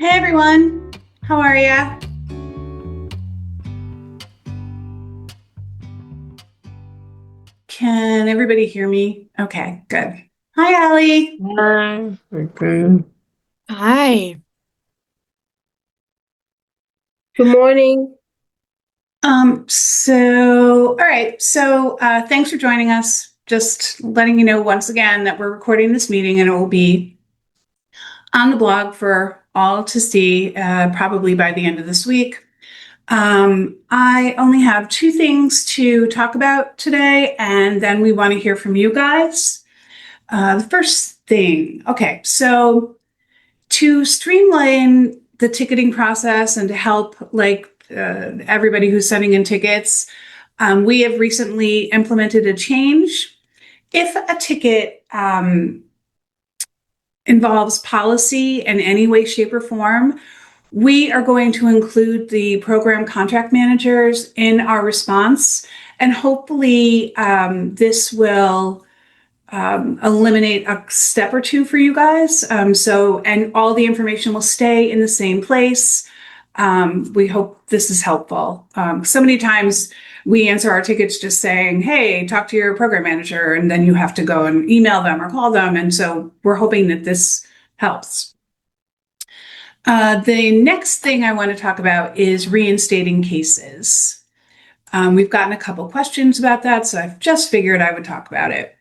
Hey everyone, how are ya? Can everybody hear me? Okay, good. Hi, Allie. Hi. Okay. Hi. Good morning. All right, thanks for joining us. Just letting you know once again that we're recording this meeting and it will be on the blog for all to see probably by the end of this week. I only have two things to talk about today, and then we want to hear from you guys. The first thing, okay, so to streamline the ticketing process and to help everybody who's sending in tickets, we have recently implemented a change. If a ticket involves policy in any way, shape, or form, we are going to include the program contract managers in our response, and hopefully this will eliminate a step or two for you guys. And all the information will stay in the same place. We hope this is helpful. So many times we answer our tickets just saying, hey, talk to your program manager, and then you have to go and email them or call them. And so we're hoping that this helps. The next thing I want to talk about is reinstating cases. We've gotten a couple questions about that, so I've just figured I would talk about it.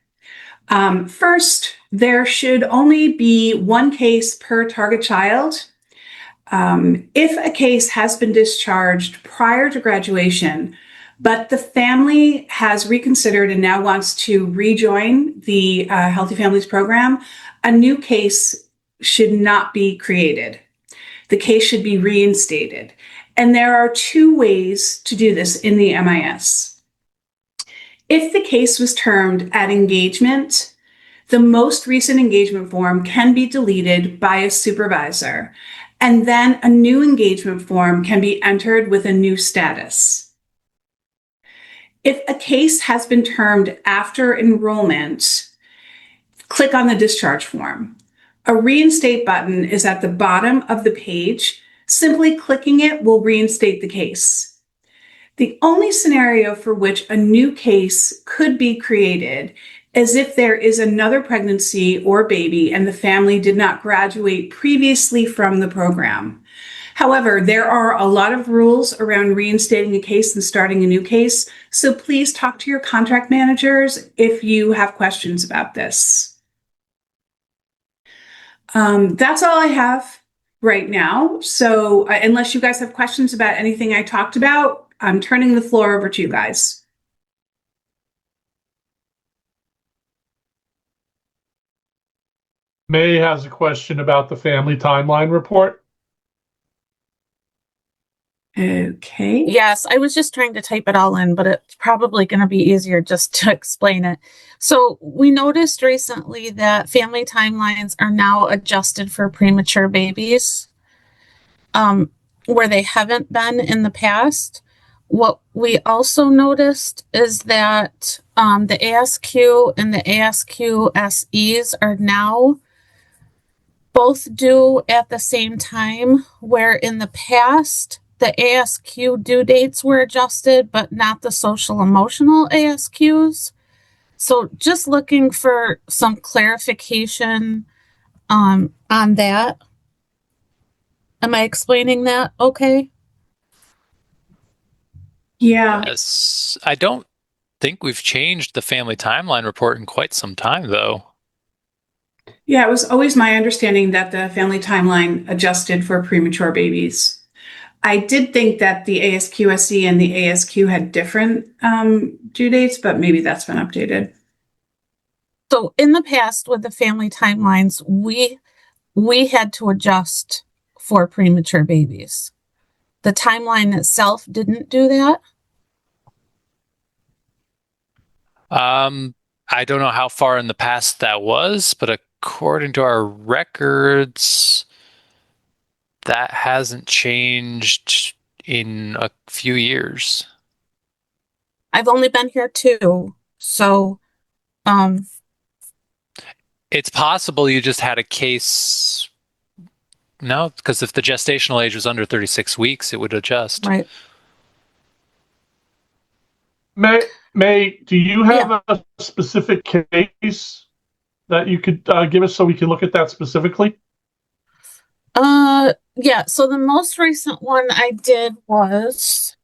First, there should only be one case per target child. If a case has been discharged prior to graduation, but the family has reconsidered and now wants to rejoin the Healthy Families Program, a new case should not be created. The case should be reinstated. And there are two ways to do this in the MIS. If the case was termed at engagement, the most recent engagement form can be deleted by a supervisor, and then a new engagement form can be entered with a new status. If a case has been termed after enrollment, click on the discharge form. A reinstate button is at the bottom of the page. Simply clicking it will reinstate the case. The only scenario for which a new case could be created is if there is another pregnancy or baby and the family did not graduate previously from the program. However, there are a lot of rules around reinstating a case and starting a new case, so please talk to your contract managers if you have questions about this. That's all I have right now. So unless you guys have questions about anything I talked about, I'm turning the floor over to you guys. May has a question about the family timeline report. Okay. Yes, I was just trying to type it all in, but it's probably going to be easier just to explain it. So, we noticed recently that family timelines are now adjusted for premature babies, um, where they haven't been in the past. What we also noticed is that the ASQ and the ASQ-SEs are now both due at the same time, where in the past, the ASQ due dates were adjusted, but not the social emotional ASQs. So just looking for some clarification on that. Am I explaining that okay? Yeah. Yes, I don't think we've changed the family timeline report in quite some time, though. Yeah, it was always my understanding that the family timeline adjusted for premature babies. I did think that the ASQSE and the ASQ had different due dates, but maybe that's been updated. So in the past with the family timelines, we had to adjust for premature babies. The timeline itself didn't do that. Um, I don't know how far in the past that was, but according to our records, that hasn't changed in a few years. I've only been here two, so um It's possible you just had a case no, because if the gestational age was under 36 weeks, it would adjust. Right. May, do you have Yeah. a specific case that you could give us so we can look at that specifically? Yeah, so the most recent one I did was,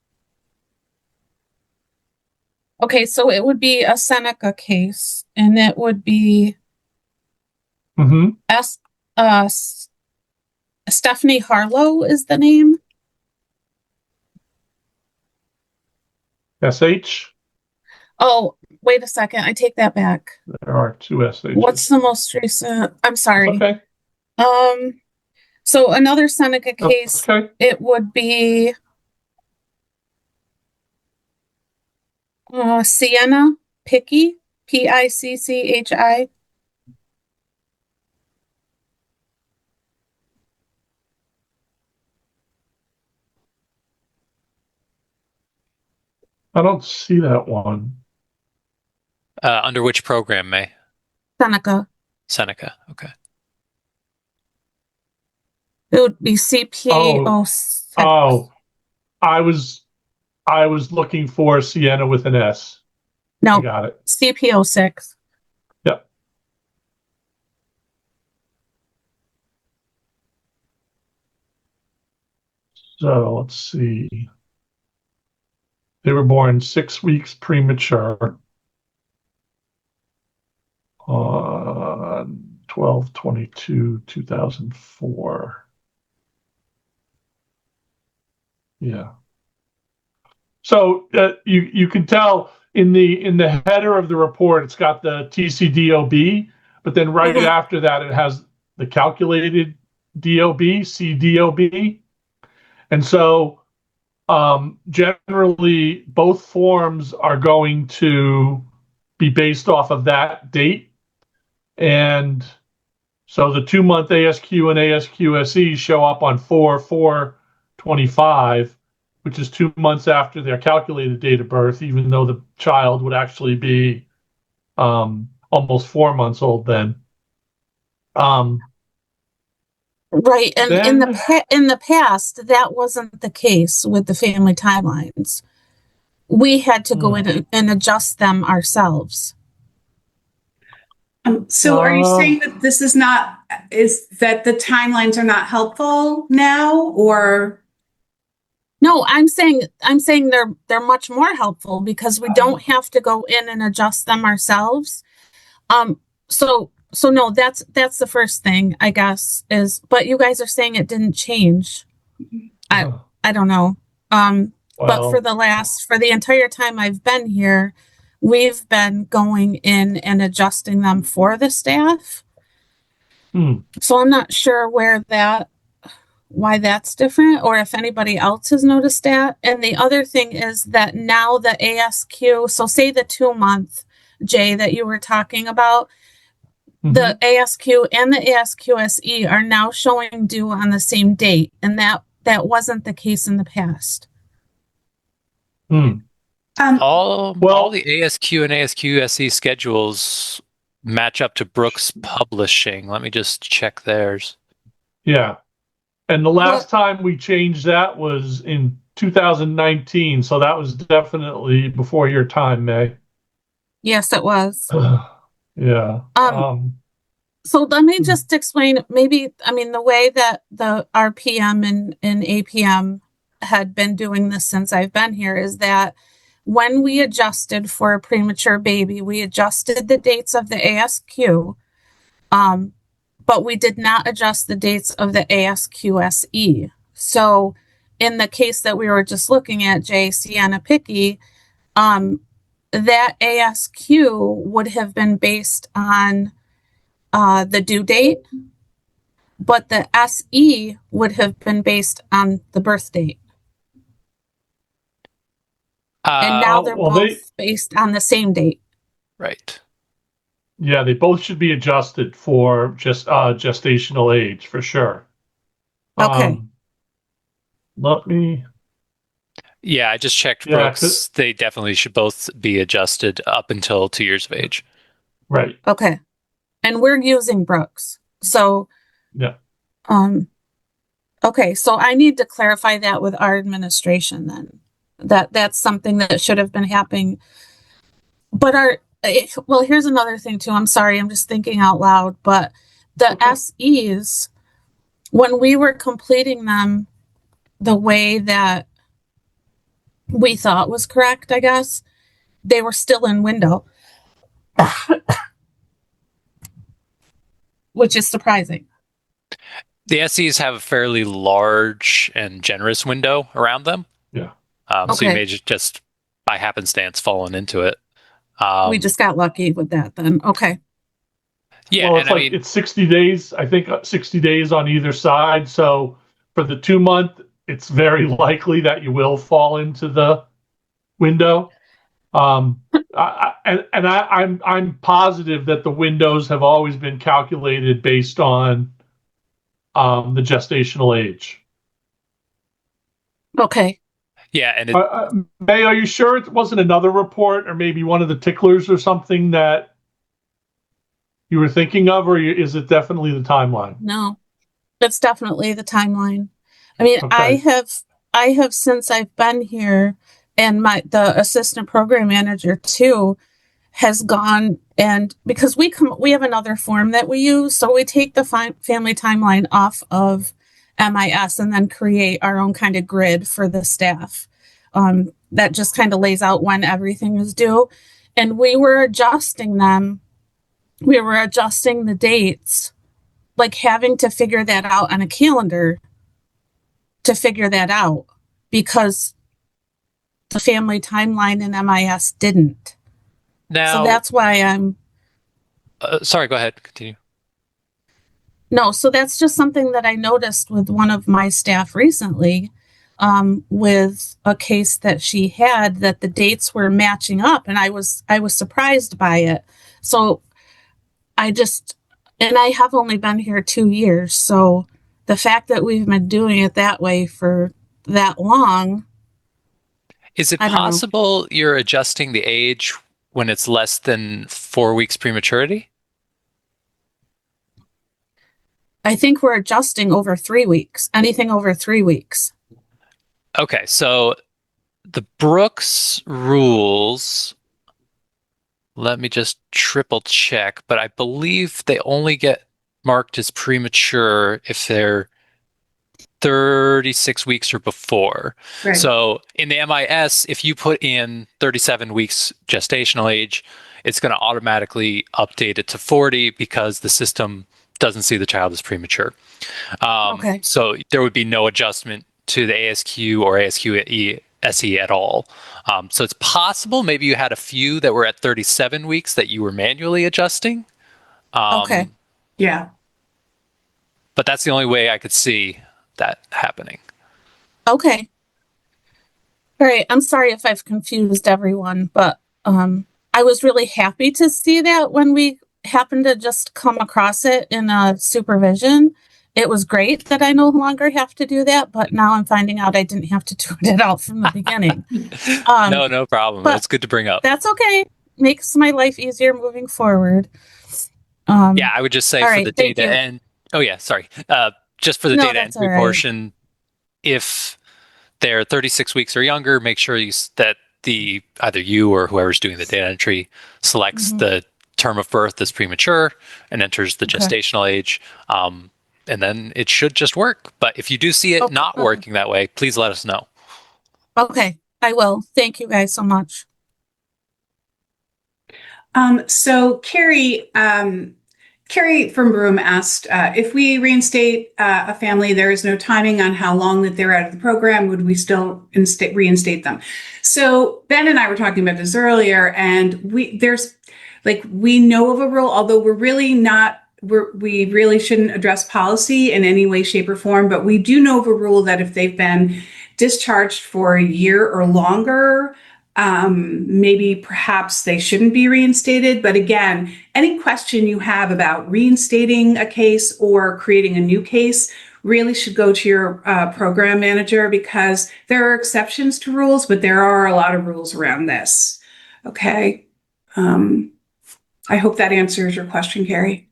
okay, so it would be a Seneca case, and it would be Mm-hmm. S Stephanie Harlow is the name. SH? Oh, wait a second, I take that back. There are two SHs. What's the most recent? I'm sorry. Okay. So another Seneca case, Okay. it would be Sienna Picky, Picchi. I don't see that one. Under which program, May? Seneca. Seneca. Okay. It would be CP06. Oh, I was looking for Sienna with an S. I No, got it. CP06. Yep. So let's see. They were born 6 weeks premature on 12/22/2004. Yeah. So you can tell in the header of the report, it's got the TCDOB, but then right Mhm. after that, it has the calculated DOB, CDOB, and so generally both forms are going to be based off of that date, and so the 2-month ASQ and ASQSE show up on 4/4/25, which is 2 months after their calculated date of birth, even though the child would actually be almost 4 months old then. Right, and Then, in the past, that wasn't the case with the family timelines. We had to go in and adjust them ourselves. So are you saying that this is not, is that the timelines are not helpful now, or? No, I'm saying they're much more helpful because we don't have to go in and adjust them ourselves. So no, that's the first thing, I guess, is, but you guys are saying it didn't change. I don't know. But for the entire time I've been here, we've been going in and adjusting them for the staff. So I'm not sure why that's different, or if anybody else has noticed that. And the other thing is that now the ASQ, so say the 2-month, Jay, that you were talking about, the ASQ and the ASQSE are now showing due on the same date, and that wasn't the case in the past. All the ASQ and ASQSE schedules match up to Brooks Publishing. Let me just check theirs. Yeah. And the last time we changed that was in 2019, so that was definitely before your time, May. Yes, it was. Yeah. So let me just explain, maybe, I mean, the way that the RPM and APM had been doing this since I've been here is that when we adjusted for a premature baby, we adjusted the dates of the ASQ, but we did not adjust the dates of the ASQSE. So in the case that we were just looking at, J. Sienna Picky, that ASQ would have been based on the due date, but the SE would have been based on the birth date. And now they're both based on the same date. Right. Yeah, they both should be adjusted for just gestational age for sure. Okay. Let me. Yeah, I just checked Brooks. They definitely should both be adjusted up until 2 years of age. Right. Okay. And we're using Brooks. So, yeah. Okay, so I need to clarify that with our administration then. That's something that should have been happening. But well, here's another thing too. I'm sorry, I'm just thinking out loud, but the Okay. SEs, when we were completing them the way that we thought was correct, I guess, they were still in window, which is surprising. The SEs have a fairly large and generous window around them. Yeah. So you Okay. may just by happenstance fallen into it. We just got lucky with that then. Okay. Yeah, Well, and it's I like mean, it's 60 days. I think 60 days on either side. So for the 2 month, it's very likely that you will fall into the window. I'm positive that the windows have always been calculated based on the gestational age. Okay. yeah, and May, are you sure it wasn't another report or maybe one of the ticklers or something that you were thinking of, or is it definitely the timeline? No, it's definitely the timeline. I mean, Okay. I have since I've been here, and the assistant program manager too has gone, and because we have another form that we use, so we take the family timeline off of MIS and then create our own kind of grid for the staff. That just kind of lays out when everything is due, and we were adjusting them. We were adjusting the dates, like having to figure that out on a calendar to figure that out because the family timeline in MIS didn't. So now, that's why sorry, go ahead, continue. no, so that's just something that I noticed with one of my staff recently, with a case that she had that the dates were matching up, and I was surprised by it. So and I have only been here 2 years, so the fact that we've been doing it that way for that long, Is it I don't know. possible you're adjusting the age when it's less than 4 weeks prematurity? I think we're adjusting over 3 weeks, anything over 3 weeks. Okay, so the Brooks rules, let me just triple check, but I believe they only get marked as premature if they're 36 weeks or before. Right. So in the MIS, if you put in 37 weeks gestational age, it's going to automatically update it to 40 because the system doesn't see the child as premature. Okay. So there would be no adjustment to the ASQ or ASQ SE at all. So it's possible maybe you had a few that were at 37 weeks that you were manually adjusting. Okay. Yeah. But that's the only way I could see that happening. Okay. All right. I'm sorry if I've confused everyone, but I was really happy to see that when we happened to just come across it in a supervision. It was great that I no longer have to do that, but now I'm finding out I didn't have to do it out from the beginning. No problem. but That's good to bring up. That's okay. Makes my life easier moving forward. Yeah, I would just say all for right, the thank data you. and oh yeah, sorry. Just for the No, data that's entry all right. portion, if they're 36 weeks or younger, make sure that either you or whoever's doing the data entry selects the term of birth as premature and enters the Okay. gestational age. And then it should just work. But if you do see it not working that way, please let us know. Okay, I will. Thank you guys so much. So Carrie from Broome asked, if we reinstate a family, there is no timing on how long that they're out of the program, would we still reinstate them? So Ben and I were talking about this earlier, and we know of a rule, although we really shouldn't address policy in any way, shape, or form, but we do know of a rule that if they've been discharged for a year or longer, maybe perhaps they shouldn't be reinstated. But again, any question you have about reinstating a case or creating a new case really should go to your program manager, because there are exceptions to rules, but there are a lot of rules around this. Okay. I hope that answers your question, Carrie.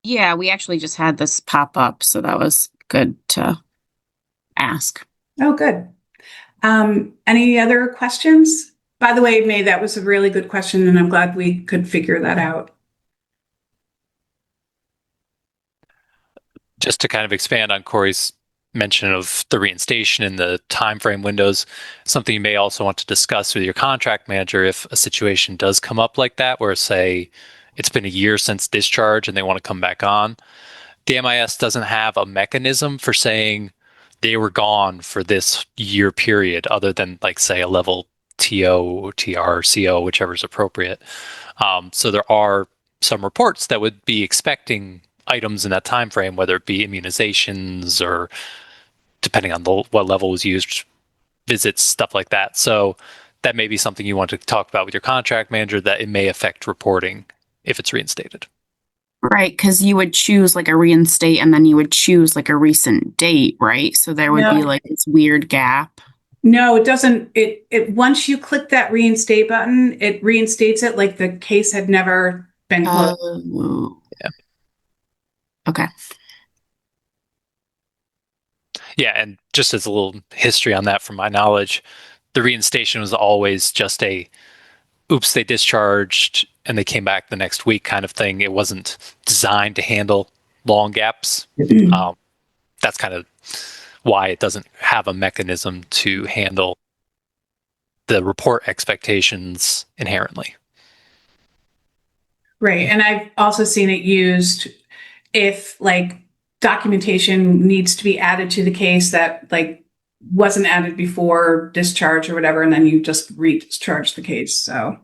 Yeah, we actually just had this pop up, so that was good to ask. Oh, good. Any other questions? By the way, May, that was a really good question, and I'm glad we could figure that out. Just to kind of expand on Corey's mention of the reinstation and the time frame windows, something you may also want to discuss with your contract manager if a situation does come up like that, where say it's been a year since discharge and they want to come back on. The MIS doesn't have a mechanism for saying they were gone for this year period, other than like say a level TO, TR, CO, whichever is appropriate. So there are some reports that would be expecting items in that time frame, whether it be immunizations or depending on what level was used, visits, stuff like that. So that may be something you want to talk about with your contract manager, that it may affect reporting if it's reinstated. Right, because you would choose like a reinstate and then you would choose like a recent date, right? So there would be No. like this weird gap. No, it doesn't. It once you click that reinstate button, it reinstates it like the case had never been closed. Yeah. Okay. Yeah, and just as a little history on that from my knowledge, the reinstation was always just a oops, they discharged and they came back the next week kind of thing. It wasn't designed to handle long gaps. That's kind of why it doesn't have a mechanism to handle the report expectations inherently. Right. And I've also seen it used if like documentation needs to be added to the case that like wasn't added before discharge or whatever, and then you just re-discharge the case. So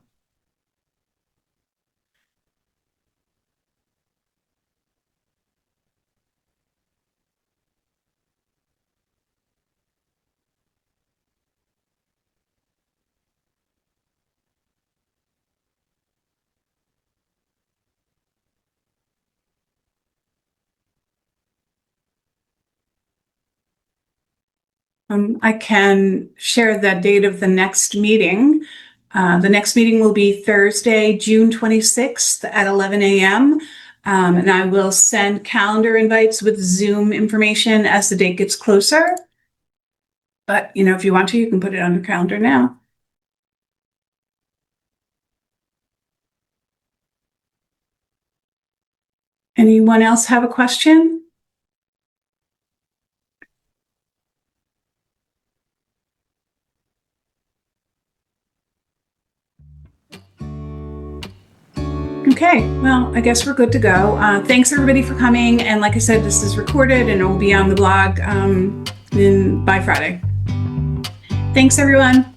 I can share the date of the next meeting. The next meeting will be Thursday, June 26th at 11 a.m. And I will send calendar invites with Zoom information as the date gets closer. But, if you want to, you can put it on your calendar now. Anyone else have a question? Okay, well, I guess we're good to go. Thanks everybody for coming. And like I said, this is recorded and it will be on the blog by Friday. Thanks everyone.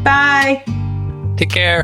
Bye. Take care.